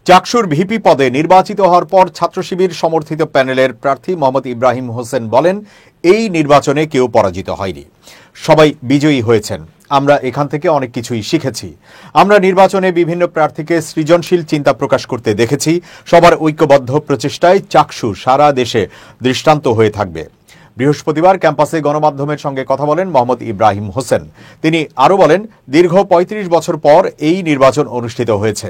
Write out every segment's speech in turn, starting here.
চাকসুর VP পদে নির্বাচিত হওয়ার পর ছাত্র শিবির সমর্থিত প্যানেলের প্রার্থী মোহাম্মদ ইব্রাহিম হোসেন বলেন, এই নির্বাচনে কেউ পরাজিত হয়নি, সবাই বিজয়ী হয়েছেন। আমরা এখান থেকে অনেক কিছুই শিখেছি। আমরা নির্বাচনে বিভিন্ন প্রার্থীকে সৃজনশীল চিন্তা প্রকাশ করতে দেখেছি। সবার ঐক্যবদ্ধ প্রচেষ্টায় চাকসু সারা দেশে দৃষ্টান্ত হয়ে থাকবে। বৃহস্পতিবার ক্যাম্পাসে গণমাধ্যমের সঙ্গে কথা বলেন মোহাম্মদ ইব্রাহিম হোসেন। তিনি আরও বলেন, দীর্ঘ ৩৫ বছর পর এই নির্বাচন অনুষ্ঠিত হয়েছে।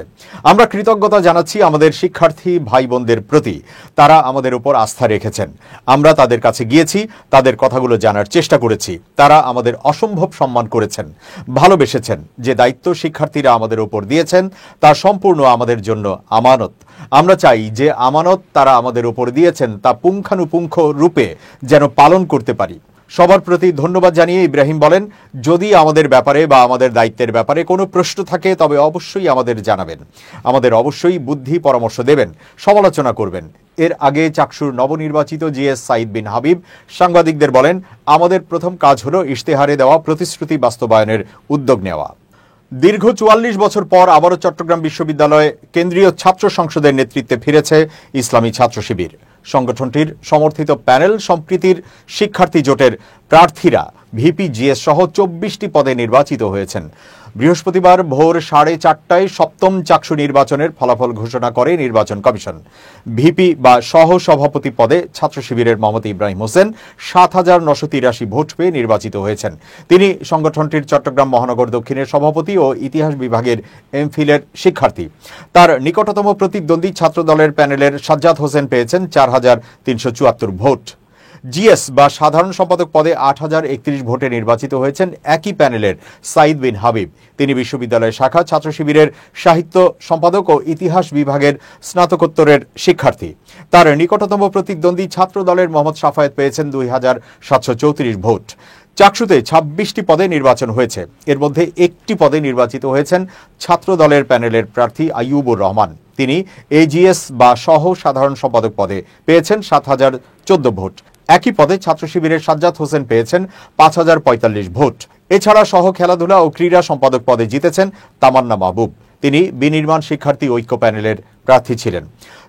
আমরা কৃতজ্ঞতা জানাচ্ছি আমাদের শিক্ষার্থী ভাই বোনদের প্রতি। তারা আমাদের উপর আস্থা রেখেছেন। আমরা তাদের কাছে গিয়েছি, তাদের কথাগুলো জানার চেষ্টা করেছি। তারা আমাদের অসম্ভব সম্মান করেছেন, ভালোবেসেছেন। যে দায়িত্ব শিক্ষার্থীরা আমাদের উপর দিয়েছেন তা সম্পূর্ণ আমাদের জন্য আমানত। আমরা চাই যে আমানত তারা আমাদের উপর দিয়েছেন তা পুঙ্খানুপুঙ্খ রূপে যেন পালন করতে পারি। সবার প্রতি ধন্যবাদ জানিয়ে ইব্রাহিম বলেন, যদি আমাদের ব্যাপারে বা আমাদের দায়িত্বের ব্যাপারে কোনো প্রশ্ন থাকে তবে অবশ্যই আমাদের জানাবেন। আমাদের অবশ্যই বুদ্ধি পরামর্শ দেবেন, সমালোচনা করবেন। এর আগে চাকসুর নবনির্বাচিত জিএস সাইদ বিন হাবিব সাংবাদিকদের বলেন, আমাদের প্রথম কাজ হলো ইশতেহারে দেওয়া প্রতিশ্রুতি বাস্তবায়নের উদ্যোগ নেওয়া। দীর্ঘ ৪৪ বছর পর আবারও চট্টগ্রাম বিশ্ববিদ্যালয়ে কেন্দ্রীয় ছাত্র সংসদের নেতৃত্বে ফিরেছে ইসলামী ছাত্র শিবির। সংগঠনটির সমর্থিত প্যানেল সম্প্রীতির শিক্ষার্থী জোটের প্রার্থীরা ভিপি জিএস সহ ২৪টি পদে নির্বাচিত হয়েছেন। বৃহস্পতিবার ভোর ৪:৩০টায় সপ্তম চাকসু নির্বাচনের ফলাফল ঘোষণা করে নির্বাচন কমিশন। ভিপি বা সহ সভাপতি পদে ছাত্র শিবিরের মোহাম্মদ ইব্রাহিম হোসেন ৭,৯৮৩ ভোট পেয়ে নির্বাচিত হয়েছেন। তিনি সংগঠনটির চট্টগ্রাম মহানগর দক্ষিণের সভাপতি ও ইতিহাস বিভাগের এমফিলের শিক্ষার্থী। তার নিকটতম প্রতিদ্বন্দ্বী ছাত্রদলের প্যানেলের সাজ্জাদ হোসেন পেয়েছেন ৪,৩৭৪ ভোট। জিএস বা সাধারণ সম্পাদক পদে ৮,০৩১ ভোটে নির্বাচিত হয়েছেন একই প্যানেলের সাইদ বিন হাবিব। তিনি বিশ্ববিদ্যালয় শাখা ছাত্র শিবিরের সাহিত্য সম্পাদক ও ইতিহাস বিভাগের স্নাতকোত্তরের শিক্ষার্থী। তার নিকটতম প্রতিদ্বন্দ্বী ছাত্র দলের মোহাম্মদ সাফায়েত পেয়েছেন ২,৭৩৪ ভোট। চাকসুতে ২৬টি পদে নির্বাচন হয়েছে। এর মধ্যে একটি পদে নির্বাচিত হয়েছেন ছাত্র দলের প্যানেলের প্রার্থী আইয়ুবুর রহমান। তিনি এজিএস বা সহ সাধারণ সম্পাদক পদে পেয়েছেন ৭,০১৪ ভোট। একই পদে ছাত্র শিবিরের সাজ্জাদ হোসেন পেয়েছেন ৫,০৪৫ ভোট। এছাড়া সহ খেলাধুলা ও ক্রীড়া সম্পাদক পদে জিতেছেন তামান্না মাহবুব। তিনি বিনির্মাণ শিক্ষার্থী ঐক্য প্যানেলের প্রার্থী ছিলেন।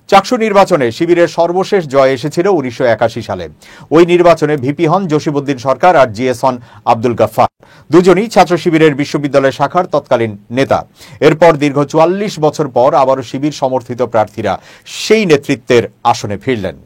চাকসু নির্বাচনে শিবিরের সর্বশেষ জয় এসেছিল ১৯৮১ সালে। ওই নির্বাচনে ভিপি হন জসিমউদ্দিন সরকার আর জিএস হন আব্দুল গাফফার। দুজনই ছাত্র শিবিরের বিশ্ববিদ্যালয় শাখার তৎকালীন নেতা। এরপর দীর্ঘ ৪৪ বছর পর আবারও শিবির সমর্থিত প্রার্থীরা সেই নেতৃত্বের আসনে ফিরলেন।